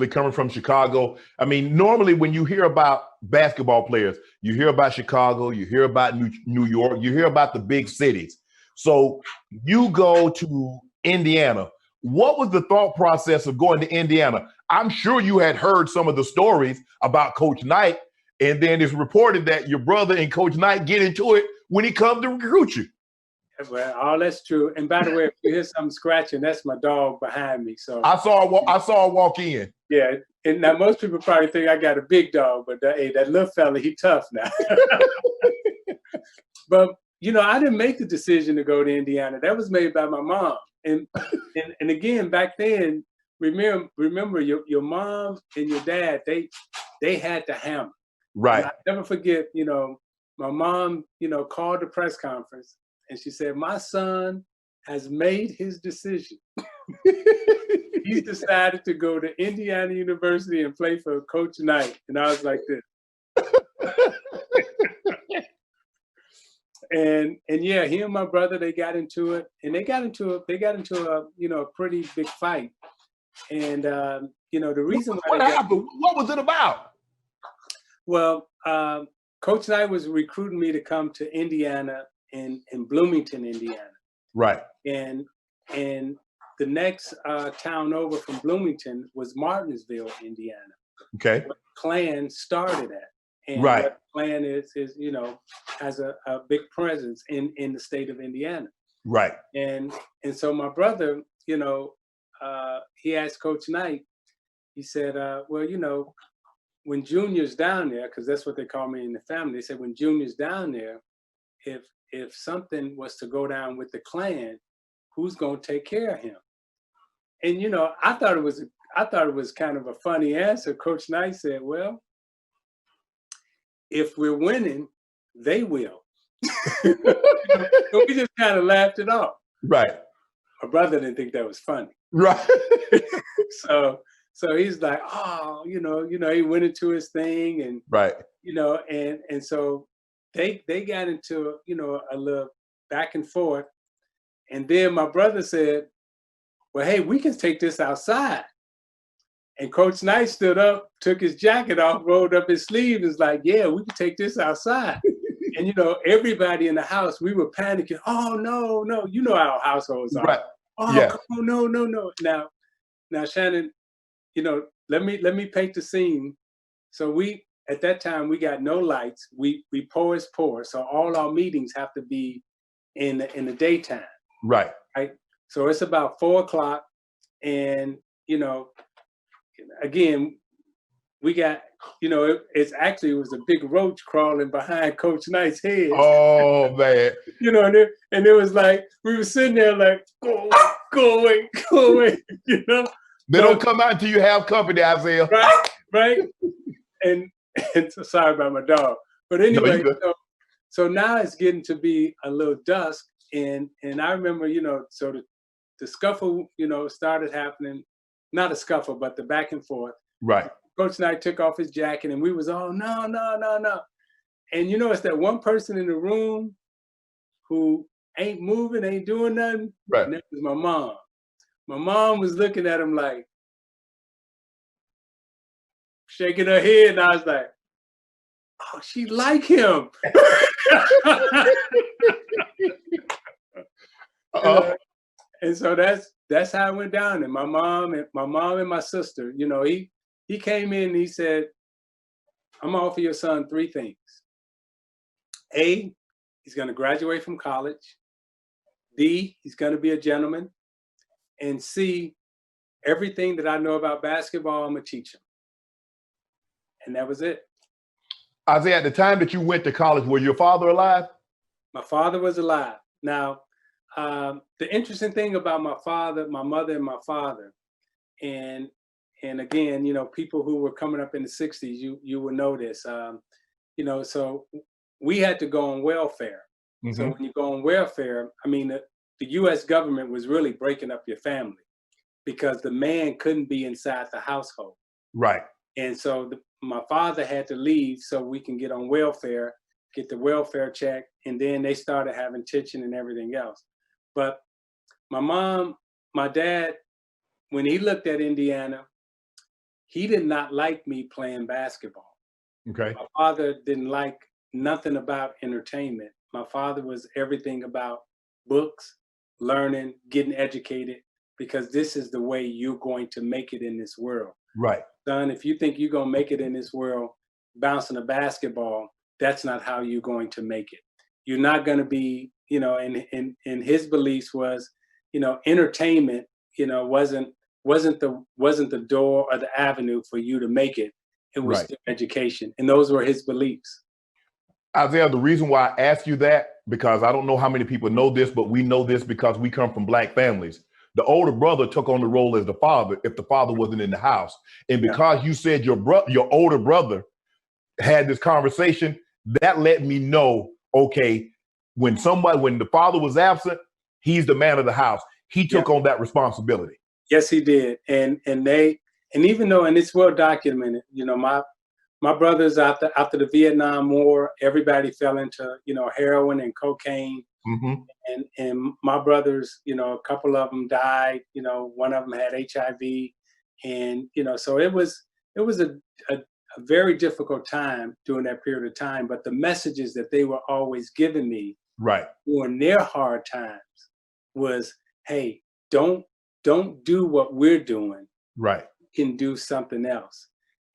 coming from Chicago. I mean, normally when you hear about basketball players, you hear about Chicago, you hear about New York, you hear about the big cities. So you go to Indiana. What was the thought process of going to Indiana? I'm sure you had heard some of the stories about Coach Knight, and then it's reported that your brother and Coach Knight get into it when he comes to recruit you. Well, all that's true. And by the way, if you hear something scratching, that's my dog behind me. So I saw her walk in. Yeah, and now most people probably think I got a big dog, but hey, that little fella, he tough now. But I didn't make the decision to go to Indiana. That was made by my mom. And again, back then, remember your mom and your dad, they had the hammer. Right. And I never forget, my mom, called the press conference and she said, "My son has made his decision." He's decided to go to Indiana University and play for Coach Knight. And I was like this. and yeah, he and my brother, they got into it, and they got into a pretty big fight. And the reason why what happened? What was it about? Well, Coach Knight was recruiting me to come to Indiana in Bloomington, Indiana. Right. And the next town over from Bloomington was Martinsville, Indiana. Okay. Where the Klan started at. And right. What the Klan is has a big presence in the state of Indiana. Right. And so my brother, he asked Coach Knight, he said, well, when Junior's down there, because that's what they call me in the family, they said when Junior's down there, if something was to go down with the Klan, who's going to take care of him? And I thought it was kind of a funny answer. Coach Knight said, "Well, if we're winning, they will." So we just kind of laughed it off. Right. My brother didn't think that was funny. Right. So he's like, "Oh, he went into his thing," and right. And so they got into a little back and forth. And then my brother said, "Well, hey, we can take this outside." And Coach Knight stood up, took his jacket off, rolled up his sleeve, and was like, "Yeah, we can take this outside." And everybody in the house, we were panicking. "Oh, no, you know how households are." Right. "Oh, yeah. Come on, no. Now, Shannon, let me paint the scene. So at that time, we got no lights. We poor as poor. So all our meetings have to be in the daytime. Right. Right. So it's about 4:00, and again, we got it was a big roach crawling behind Coach Knight's head. Oh man. And it was like we were sitting there like, go away. They don't come out until you have company, Isaiah. Right. And so sorry about my dog, but anyway, so now it's getting to be a little dusk. And I remember, so the scuffle, started happening, not a scuffle, but the back and forth. Right. Coach Knight took off his jacket and we was all, no. And it's that one person in the room who ain't moving, ain't doing nothing. Right. And that was my mom. My mom was looking at him like, shaking her head. And I was like, oh, she like him. And so that's how it went down. And my mom and my sister, he came in and he said, "I'm gonna offer your son 3 things. A, he's gonna graduate from college. B, he's gonna be a gentleman. And C, everything that I know about basketball, I'm gonna teach him." And that was it. Isaiah, at the time that you went to college, was your father alive? My father was alive. Now, the interesting thing about my mother and my father, and again, people who were coming up in the 60s, you will know this, so we had to go on welfare. Mm-hmm. So when you go on welfare, I mean, the U.S. government was really breaking up your family because the man couldn't be inside the household. Right. And so my father had to leave so we can get on welfare, get the welfare check, and then they started having teaching and everything else. But my dad, when he looked at Indiana, he did not like me playing basketball. Okay. My father didn't like nothing about entertainment. My father was everything about books, learning, getting educated, because this is the way you're going to make it in this world. Right. Son, if you think you're going to make it in this world bouncing a basketball, that's not how you're going to make it. You're not going to be, you know, and his beliefs was, you know, entertainment, you know, wasn't the door or the avenue for you to make it. It was Right. still education. And those were his beliefs. Isaiah, the reason why I ask you that, because I don't know how many people know this, but we know this because we come from Black families. The older brother took on the role as the father if the father wasn't in the house. And Yeah. because you said your older brother had this conversation, that let me know, okay, when the father was absent, he's the man of the house. He took on that responsibility. Yes, he did. And even though, and it's well documented, you know, my brothers after the Vietnam War, everybody fell into, you know, heroin and cocaine. Mm-hmm. And my brothers, you know, a couple of them died, you know, one of them had HIV. And, you know, so it was a very difficult time during that period of time. But the messages that they were always giving me Right. during their hard times was, hey, don't do what we're doing. Right. You can do something else.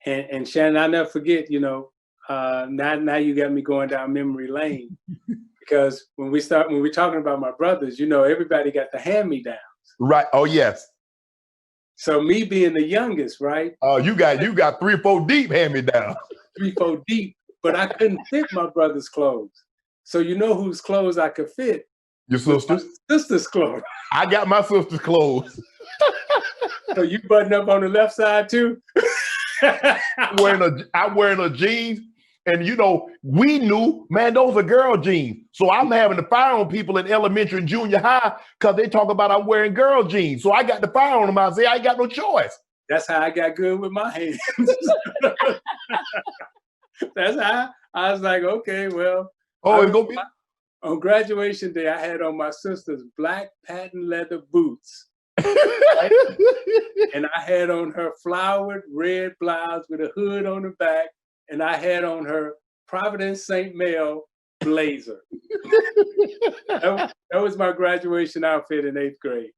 And Shannon, I'll never forget, you know, now you got me going down memory lane. Because when we're talking about my brothers, you know, everybody got the hand-me-downs. Right. Oh, yes. So me being the youngest, right? Oh, you got 3 or 4 deep hand-me-down. 3, 4 deep, but I couldn't fit my brother's clothes. So you know whose clothes I could fit? Your sisters? My sister's clothes. I got my sister's clothes. So you button up on the left side too? I'm wearing a jeans. And, you know, we knew, man, those are girl jeans. So I'm having to fire on people in elementary and junior high because they talk about I'm wearing girl jeans. So I got to fire on them. I say, I ain't got no choice. That's how I got good with my hands. That's how I was like, okay, well. Oh, it's going to be. On graduation day, I had on my sister's black patent leather boots. Right? And I had on her flowered red blouse with a hood on the back. And I had on her Providence St. Mail blazer. That was my graduation outfit in 8th grade.